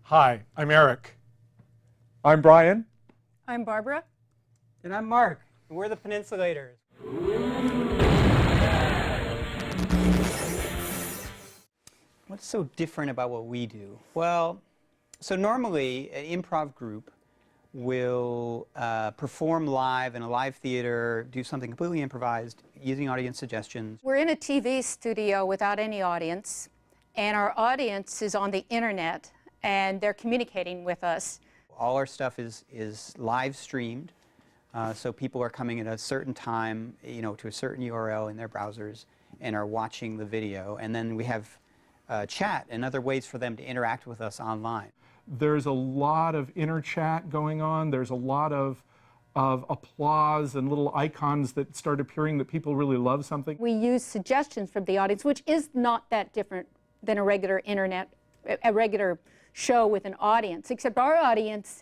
Hi, I'm Eric. I'm Brian. I'm Barbara. And I'm Mark. And we're the Peninsulators. What's so different about what we do? Well, so normally an improv group will perform live in a live theater, do something completely improvised, using audience suggestions. We're in a TV studio without any audience, and our audience is on the internet, and they're communicating with us. All our stuff is live streamed, so people are coming at a certain time, to a certain URL in their browsers and are watching the video. And then we have chat and other ways for them to interact with us online. There's a lot of inner chat going on. There's a lot of applause and little icons that start appearing that people really love something. We use suggestions from the audience, which is not that different than a regular show with an audience, except our audience,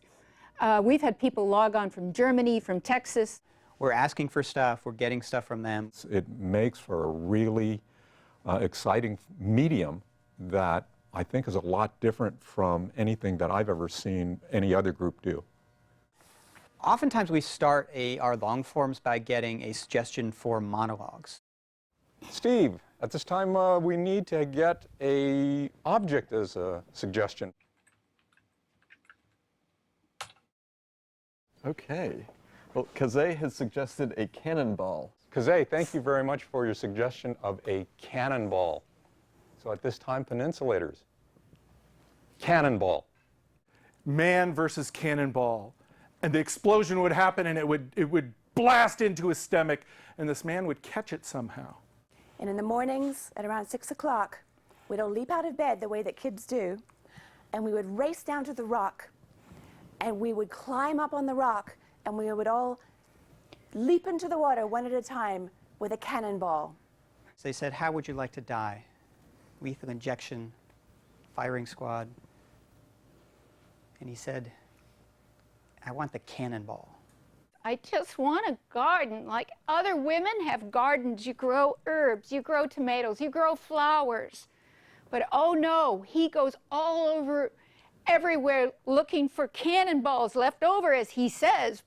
we've had people log on from Germany, from Texas. We're asking for stuff, we're getting stuff from them. It makes for a really exciting medium that I think is a lot different from anything that I've ever seen any other group do. Oftentimes we start our long forms by getting a suggestion for monologues. Steve, at this time we need to get an object as a suggestion. Okay. Well, Kazay has suggested a cannonball. Kazay, thank you very much for your suggestion of a cannonball. So at this time, Peninsulators. Cannonball. Man versus cannonball. And the explosion would happen and it would blast into his stomach and this man would catch it somehow. And in the mornings at around 6 o'clock, we'd all leap out of bed the way that kids do, and we would race down to the rock, and we would climb up on the rock, and we would all leap into the water one at a time with a cannonball. So they said, how would you like to die? Lethal injection, firing squad. And he said, I want the cannonball. I just want a garden like other women have gardens. You grow herbs, you grow tomatoes, you grow flowers. But oh no, he goes all over everywhere looking for cannonballs left over, as he says,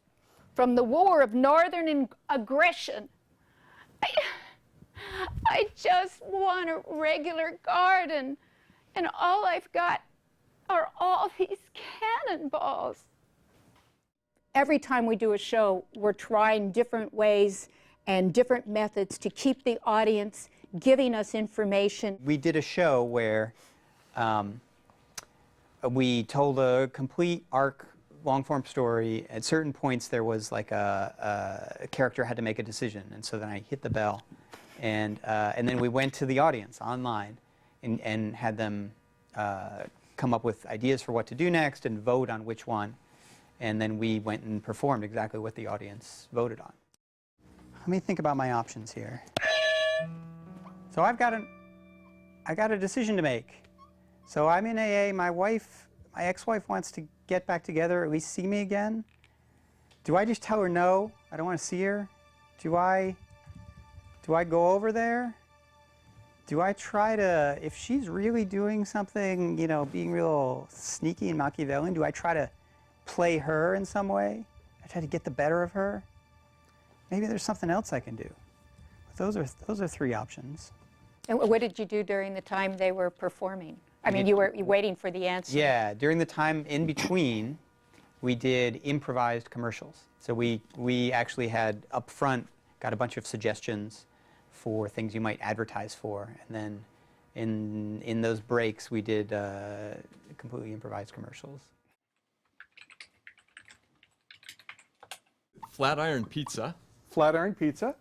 from the war of northern aggression. I just want a regular garden, and all I've got are all these cannonballs. Every time we do a show, we're trying different ways and different methods to keep the audience giving us information. We did a show where we told a complete arc, long-form story. At certain points, there was like a character had to make a decision, and so then I hit the bell, and then we went to the audience online and had them come up with ideas for what to do next and vote on which one. And then we went and performed exactly what the audience voted on. Let me think about my options here. So I got a decision to make. So I'm in AA. My ex-wife wants to get back together, at least see me again. Do I just tell her no? I don't want to see her. Do I go over there? Do I try to, if she's really doing something, being real sneaky and Machiavellian, do I try to play her in some way? I try to get the better of her? Maybe there's something else I can do. But those are three options. And what did you do during the time they were performing? I mean, you were waiting for the answer. Yeah, during the time in between, we did improvised commercials. So we actually had up front, got a bunch of suggestions for things you might advertise for, and then in those breaks we did completely improvised commercials. Flatiron Pizza. Flatiron Pizza.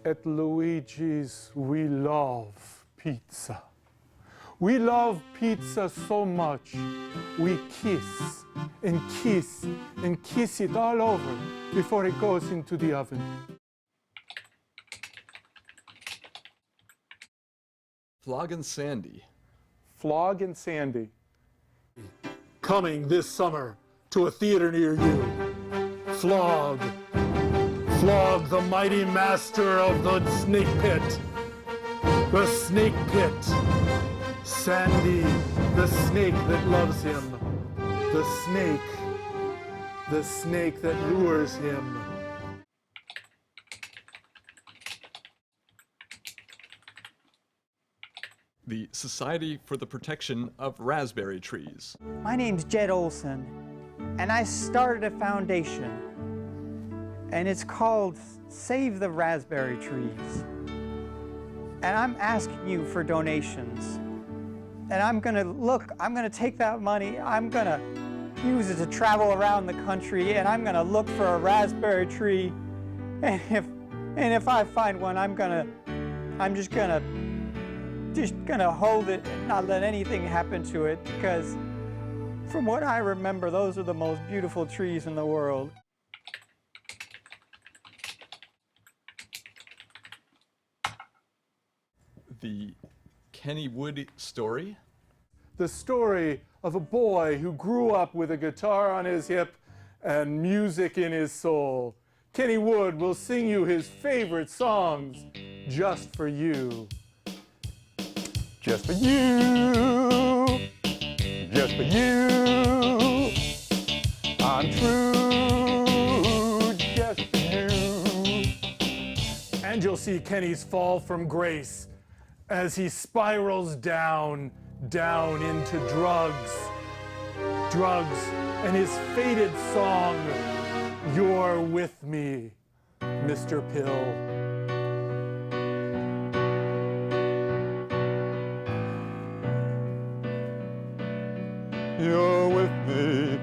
At Luigi's, we love pizza. We love pizza so much, we kiss and kiss and kiss it all over before it goes into the oven. Flog and Sandy. Flog and Sandy. Coming this summer to a theater near you. Flog. Flog, the mighty master of the snake pit. The snake pit. Sandy The snake that loves him. The snake that lures him. The Society for the Protection of Raspberry Trees. My name's Jed Olson, and I started a foundation, and it's called Save the Raspberry Trees. And I'm asking you for donations. And I'm gonna take that money, I'm gonna use it to travel around the country, and I'm gonna look for a raspberry tree. And if I find one, I'm just gonna hold it and not let anything happen to it, because from what I remember, those are the most beautiful trees in the world. The Kenny Wood story. The story of a boy who grew up with a guitar on his hip and music in his soul. Kenny Wood will sing you his favorite songs, Just for You. Just for you, just for you, I'm true, just for you. And you'll see Kenny's fall from grace as he spirals down into drugs, and his faded song, You're With Me, Mr. Pill. You're with me,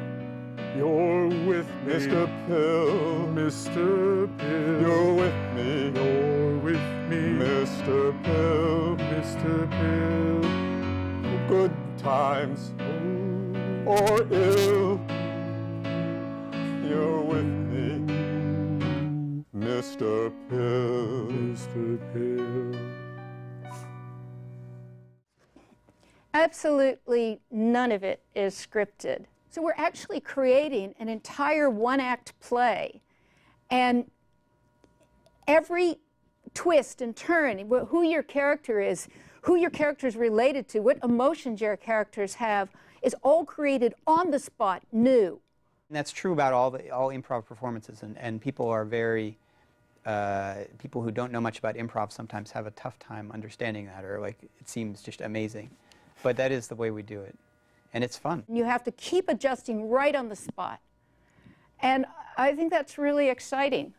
You're with me, Mr. Pill. Mr. Pill. You're with me, You're with me, Mr. Pill. Mr. Pill. Good times or ill, you're with me, Mr. Pill. Mr. Pill. Absolutely none of it is scripted. So we're actually creating an entire one-act play. And every twist and turn, who your character is related to, what emotions your characters have, is all created on the spot, new. And that's true about all improv performances, and people are very, people who don't know much about improv sometimes have a tough time understanding that, or like it seems just amazing. But that is the way we do it, and it's fun. You have to keep adjusting right on the spot. And I think that's really exciting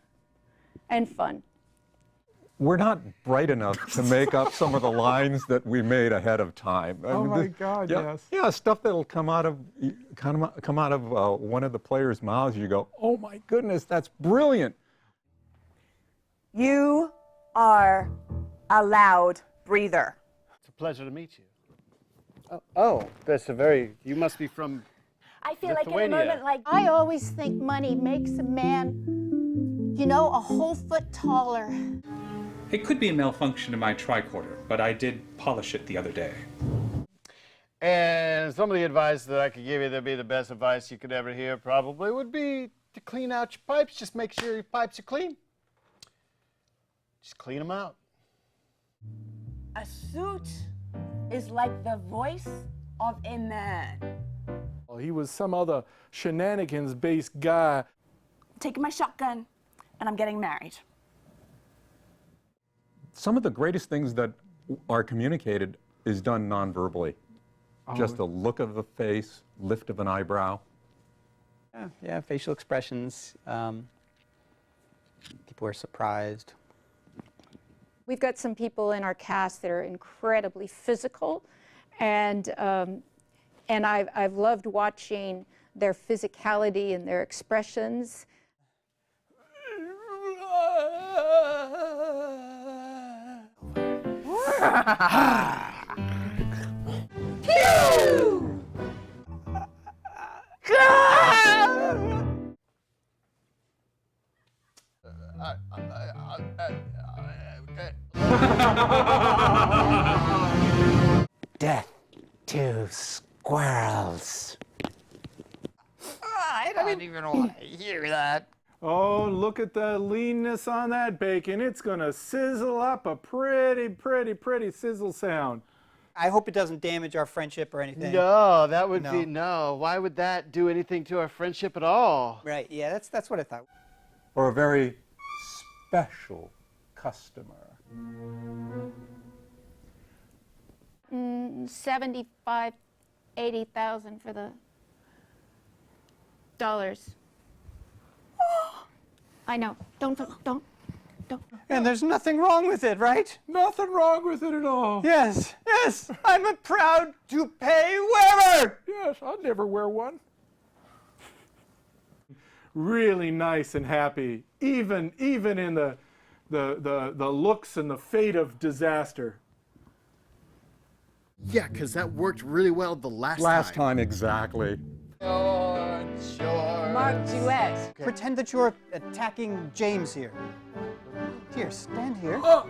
and fun. We're not bright enough to make up some of the lines that we made ahead of time. Oh my God, yeah, yes. Yeah, stuff that'll come out of one of the players' mouths. You go, oh my goodness, that's brilliant. You are a loud breather. It's a pleasure to meet you. Oh, that's a very, you must be from I feel like in a Lithuania. moment like I always think money makes a man, you know, a whole foot taller. It could be a malfunction in my tricorder, but I did polish it the other day. And some of the advice that I could give you that'd be the best advice you could ever hear probably would be to clean out your pipes. Just make sure your pipes are clean. Just clean them out. a suit is like the voice of a man. He was some other shenanigans-based guy. I'm taking my shotgun and I'm getting married. Some of the greatest things that are communicated is done non-verbally. Just a look of the face, lift of an eyebrow. Yeah, facial expressions. People are surprised. We've got some people in our cast that are incredibly physical, and I've loved watching their physicality and their expressions. Death to squirrels. I don't even want to hear that. Oh, look at the leanness on that bacon. It's gonna sizzle up a pretty sizzle sound. I hope it doesn't damage our friendship or anything. No, that would No. be no. Why would that do anything to our friendship at all? Right, yeah, that's what I thought. For a very special customer. 75, 80,000 for the dollars. I know. Don't. And there's nothing wrong with it, right? Nothing wrong with it at all. Yes, yes, I'm proud to pay wearer. Yes, I'd never wear one. Really nice and happy, even in the looks and the fate of disaster. Yeah, because that worked really well the last Last time, exactly. Mark duet. Pretend that you're attacking James here. Here, stand here. Oh!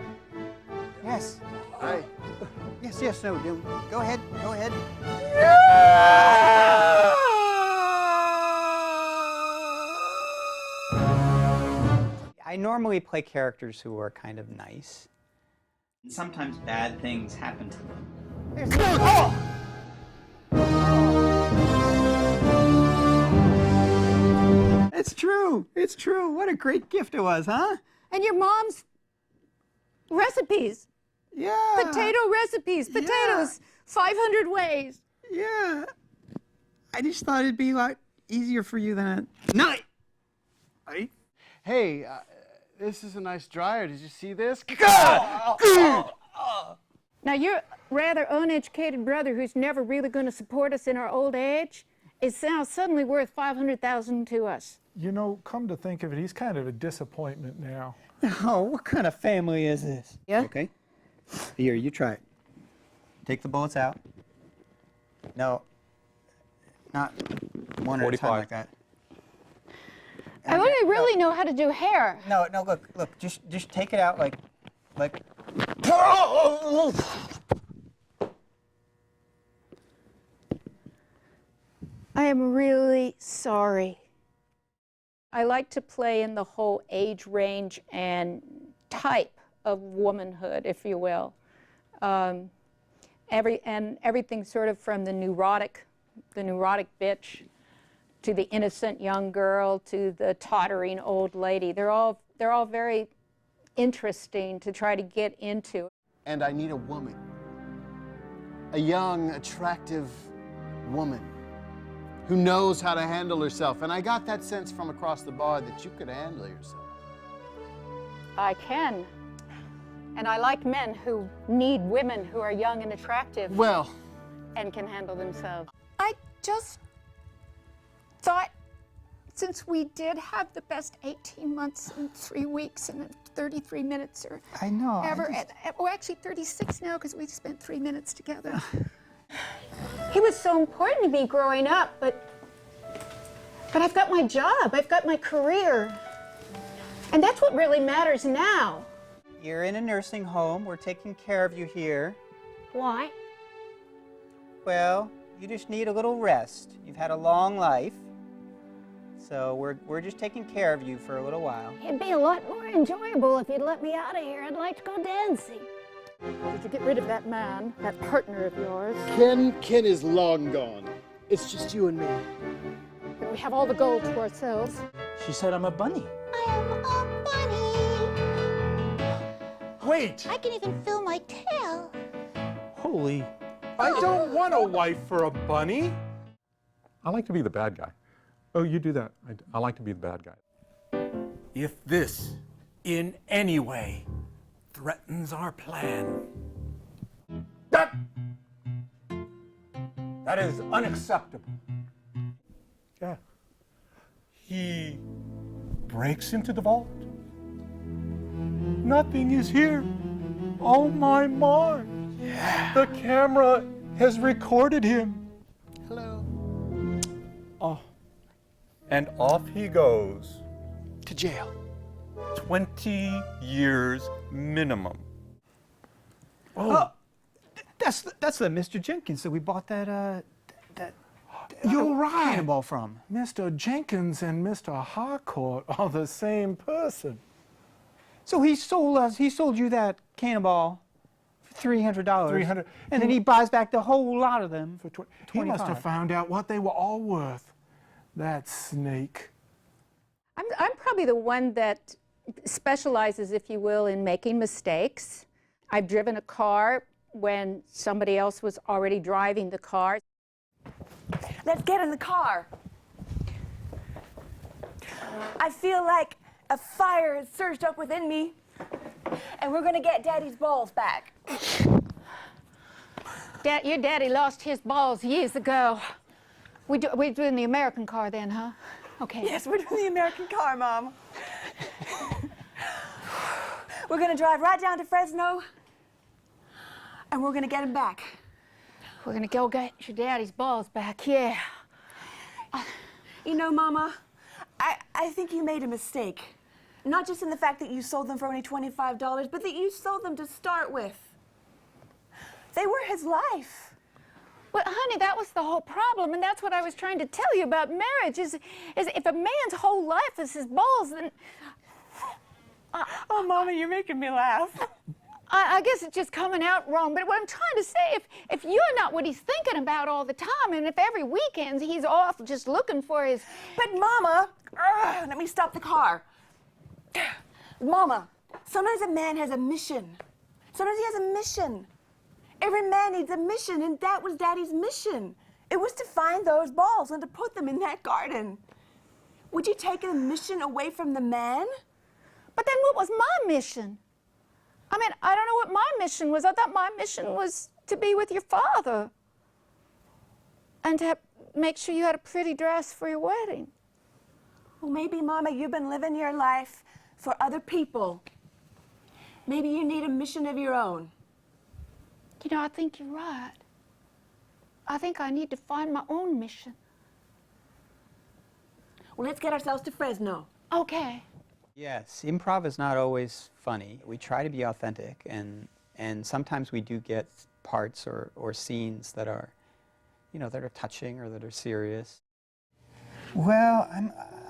Yes. Right. Yes, no, go ahead. I normally play characters who are kind of nice. Sometimes bad things happen to them. It's true. It's true. What a great gift it was, huh? And your mom's recipes. Yeah. Potato recipes. Potatoes. 500 ways. Yeah. I just thought it'd be a lot easier for you than a night. Right? Hey, this is a nice dryer. Did you see this? Now, your rather uneducated brother, who's never really going to support us in our old age, is now suddenly worth 500,000 to us. You know, come to think of it, he's kind of a disappointment now. Oh, what kind of family is this? Yeah? Okay. Here, you try it. Take the bullets out. No. Not one at a time 45. like that. I only really know how to do hair. No, look, just take it out like. I am really sorry. I like to play in the whole age range and type of womanhood, if you will. Everything sort of from the neurotic bitch to the innocent young girl to the tottering old lady. They're all very interesting to try to get into. And I need a woman. A young, attractive woman who knows how to handle herself. And I got that sense from across the bar that you could handle yourself. I can. And I like men who need women who are young and attractive Well, and can handle themselves. I just thought, since we did have the best 18 months and 3 weeks and 33 minutes or I know. ever, or actually 36 now because we spent 3 minutes together. He was so important to me growing up, but I've got my job, I've got my career, and that's what really matters now. You're in a nursing home. We're taking care of you here. Why? Well, you just need a little rest. You've had a long life. So we're just taking care of you for a little while. It'd be a lot more enjoyable if you'd let me out of here. I'd like to go dancing. Did you get rid of that man, that partner of yours? Ken is long gone. It's just you and me. And we have all the gold to ourselves. She said I'm a bunny. I am a bunny. Wait! I can even feel my tail. Holy. I don't want a wife for a bunny. I like to be the bad guy. Oh, you do that. I like to be the bad guy. If this, in any way, threatens our plan. That is unacceptable. Yeah. He breaks into the vault. Nothing is here. Oh my Mars. Yeah. The camera has recorded him. Hello. Oh. And off he goes. To jail. 20 years minimum. Oh, that's the Mr. Jenkins that we bought that You're right. cannonball from. Mr. Jenkins and Mr. Harcourt are the same person. So he sold you that cannonball $300. $300. And then he buys back the whole lot of them For for He must have 25. found out what they were all worth. That snake. I'm probably the one that specializes, if you will, in making mistakes. I've driven a car when somebody else was already driving the car. Let's get in the car. I feel like a fire has surged up within me, and we're going to get Daddy's balls back. Your daddy lost his balls years ago. We're doing the American car then, huh? Okay. Yes, we're doing the American car, Mom. We're going to drive right down to Fresno, and we're going to get him back. We're going to go get your daddy's balls back, yeah. You know, Mama, I think you made a mistake. Not just in the fact that you sold them for only $25, but that you sold them to start with. They were his life. Well, honey, that was the whole problem, and that's what I was trying to tell you about marriage, is if a man's whole life is his balls, then... Oh, Mama, you're making me laugh. I guess it's just coming out wrong, but what I'm trying to say, if you're not what he's thinking about all the time, and if every weekend he's off just looking for his... But, Mama, let me stop the car. Mama, sometimes a man has a mission. Sometimes he has a mission. Every man needs a mission, and that was Daddy's mission. It was to find those balls and to put them in that garden. Would you take the mission away from the man? But then what was my mission? I mean, I don't know what my mission was. I thought my mission was to be with your father and to make sure you had a pretty dress for your wedding. Well, maybe, Mama, you've been living your life for other people. Maybe you need a mission of your own. You know, I think you're right. I think I need to find my own mission. Well, let's get ourselves to Fresno. Okay. Yes, improv is not always funny. We try to be authentic, and sometimes we do get parts or scenes that are, you know, that are touching or that are serious. Well,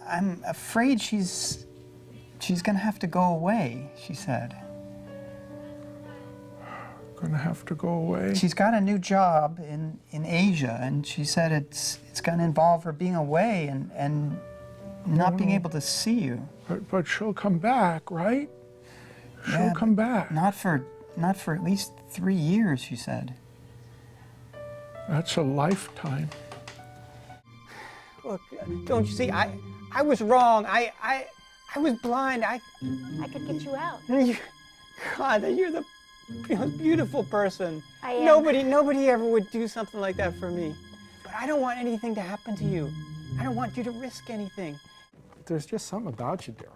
I'm afraid she's gonna have to go away, she said. Gonna have to go away. She's got a new job in Asia, and she said it's gonna involve her being away and not being able to see you. But she'll come back, right? Yeah, She'll come back. Not for at least 3 years, she said. That's a lifetime. Look, don't you see? I was wrong. I was blind. I could get you out. God, you're the most beautiful person. I am. Nobody ever would do something like that for me. But I don't want anything to happen to you. I don't want you to risk anything. There's just something about you, Daryl.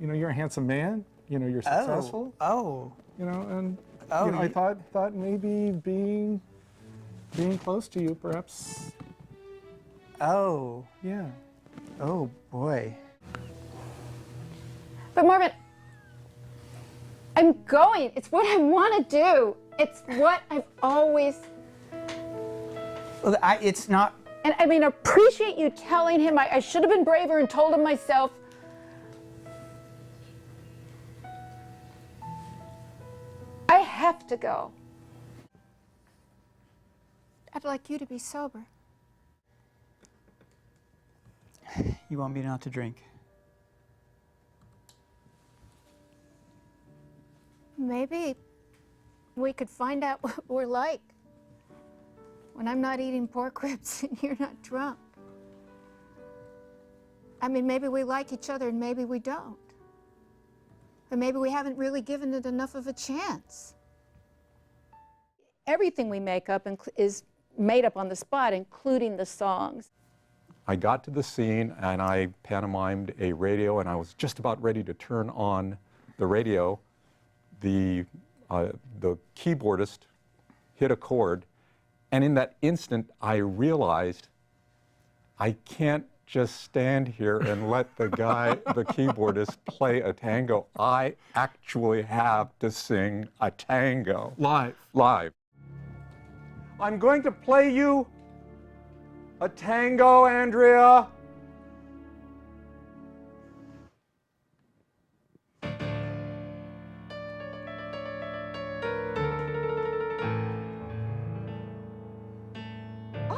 You know, you're a handsome man. You know, you're successful. Oh. You know, and Oh, you know, I thought maybe being close to you, perhaps. Oh. Yeah. Oh, boy. But Marvin, I'm going. It's what I want to do. It's what I've always... Well, it's not... And I mean, I appreciate you telling him. I should have been braver and told him myself. I have to go. I'd like you to be sober. You want me not to drink? Maybe we could find out what we're like when I'm not eating pork ribs and you're not drunk. I mean, maybe we like each other and maybe we don't. Or maybe we haven't really given it enough of a chance. Everything we make up is made up on the spot, including the songs. I got to the scene and I pantomimed a radio, and I was just about ready to turn on the radio. The keyboardist hit a chord, and in that instant I realized I can't just stand here and let the keyboardist play a tango. I actually have to sing a tango. Live. I'm going to play you a tango, Andrea.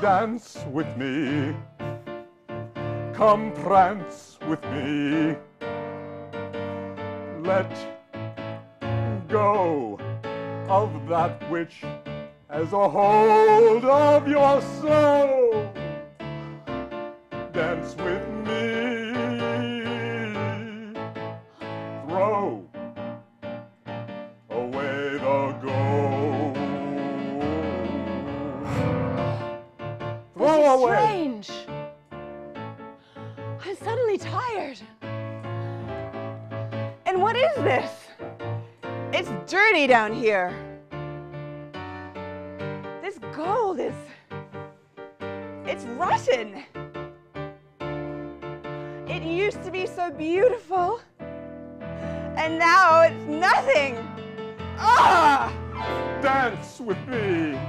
dance with me. Come prance with me. Let go of that which has a hold of your soul. Dance with me. Throw away the gold. Throw away. Strange. I'm suddenly tired. And what is this? It's dirty down here. This gold is... it's rotten. It used to be so beautiful. And now it's nothing. Ah! Dance with me.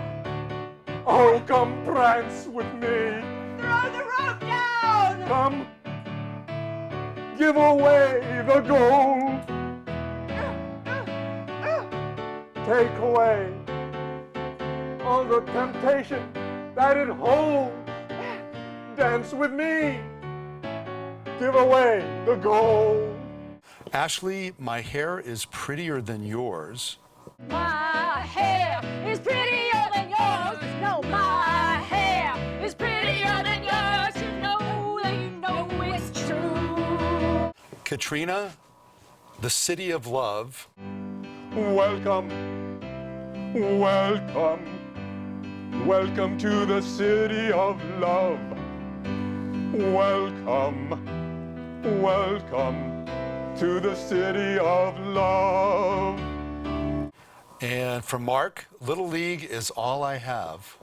Oh, come prance with me. Throw the rope down! Come, give away the gold. Take away all the temptation that it holds. Dance with me. Give away the gold. Ashley, my hair is prettier than yours. My hair is prettier than yours. No, my hair is prettier than yours. You know it's true. Katrina, the city of love. Welcome, welcome, welcome to the city of love. Welcome, welcome to the city of love. And for Mark, Little League is all I have.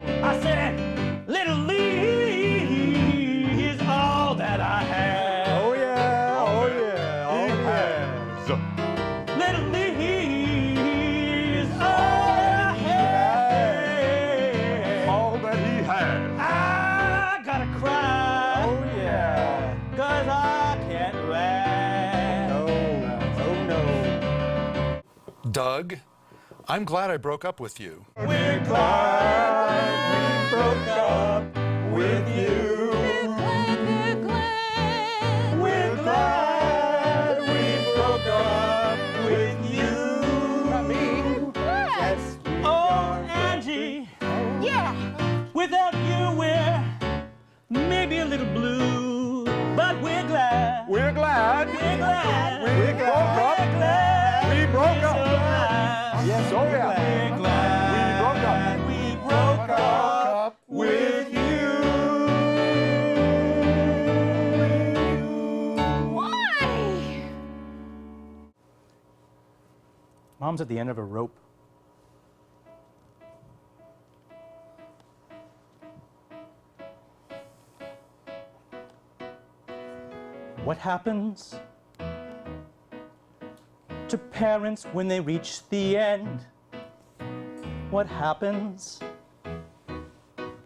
I said, Little League is all that I have. Oh yeah, oh yeah, oh He yeah. has Little League is all I have. all that he has. I gotta cry. Oh yeah. 'Cause I can't laugh. Oh no. Doug, I'm glad I broke up with you. We're glad we broke up with you. We're glad we broke up with you. Not me. Yes, oh, Angie. Yeah. Without you, we're maybe a little blue, but we're glad. We're glad. We're glad. We broke up. We're glad. We broke up. Yes, oh yeah. We're glad. We broke up with you. Why? Mom's at the end of a rope. What happens to parents when they reach the end? What happens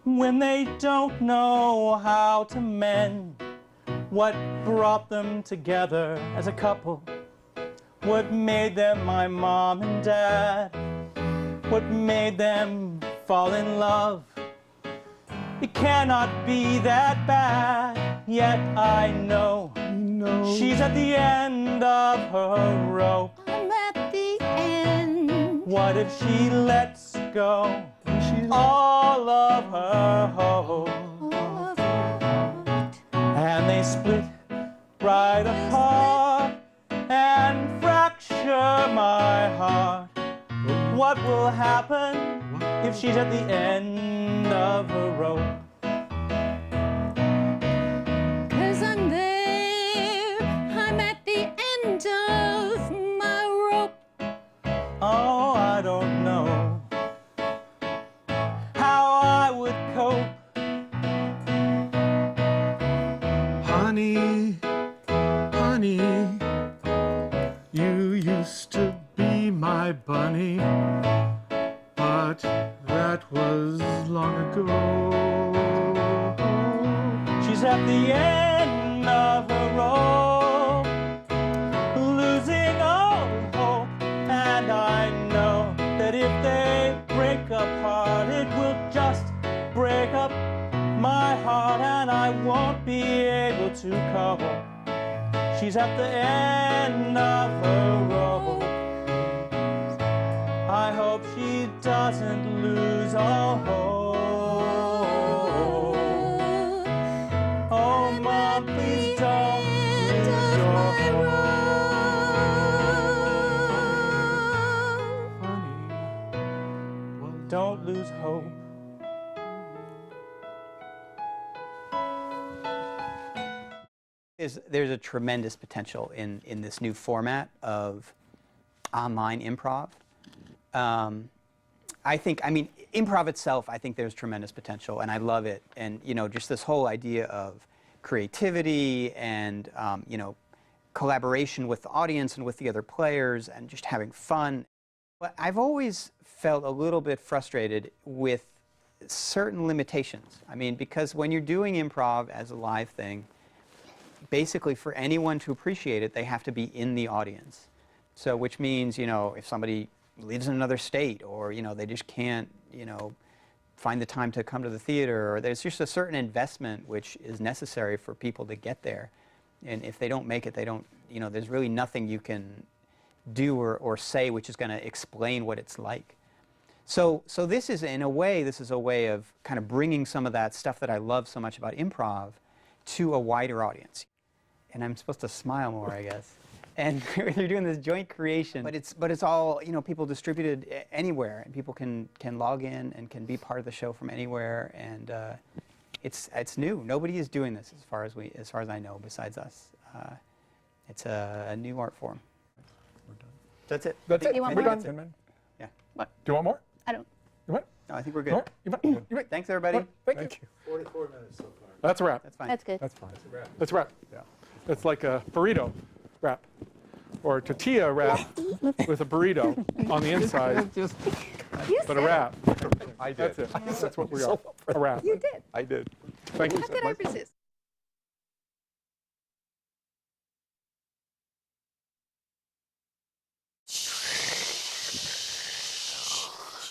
when they don't know how to mend? What brought them together as a couple? What made them my mom and dad? What made them fall in love? It cannot be that bad, yet I know she's at the end of her rope. I'm at the end. What if she lets go all of her hope? All of it. And they split right apart and fracture my heart. What will happen if she's at the end of her rope? 'Cause I'm there. I'm at the end of my rope. Oh, I don't know how I would cope. Honey, honey, you used to be my bunny, but that was long ago. She's at the end of her rope, losing all hope. And I know that if they break apart, it will just break up trouble. She's at the end of her rope. I hope she doesn't lose all hope. Oh, Mom, please don't lose your hope. Don't lose hope. There's a tremendous potential in this new format of online improv. I mean, improv itself, I think there's tremendous potential, and I love it. And, you know, just this whole idea of creativity and, you know, collaboration with the audience and with the other players and just having fun. But I've always felt a little bit frustrated with certain limitations. I mean, because when you're doing improv as a live thing, basically for anyone to appreciate it, they have to be in the audience. So, which means, you know, if somebody lives in another state, or, you know, they just can't, you know, find the time to come to the theater, or there's just a certain investment which is necessary for people to get there. And if they don't make it, they don't, you know, there's really nothing you can do or say which is going to explain what it's like. So this is, in a way, this is a way of kind of bringing some of that stuff that I love so much about improv to a wider audience. And I'm supposed to smile more, I guess. And you're doing this joint creation, but it's all, you know, people distributed anywhere, and people can log in and can be part of the show from anywhere, and it's new. Nobody is doing this as far as I know, besides us. It's a new art form. We're done. That's it. That's it. You want We're more? done. Yeah. Do you want more? I don't. You want? No, I think we're good. More? You want? You want? Thanks, everybody. Thank you. 44 minutes so far. That's a wrap. That's fine. That's good. That's fine. That's a wrap. That's a wrap. Yeah. It's like a burrito wrap, or a tortilla wrap with a burrito on the inside, but a wrap. I did. That's it. That's what we are. A wrap. You did. I did. Thank you How so could I much. resist?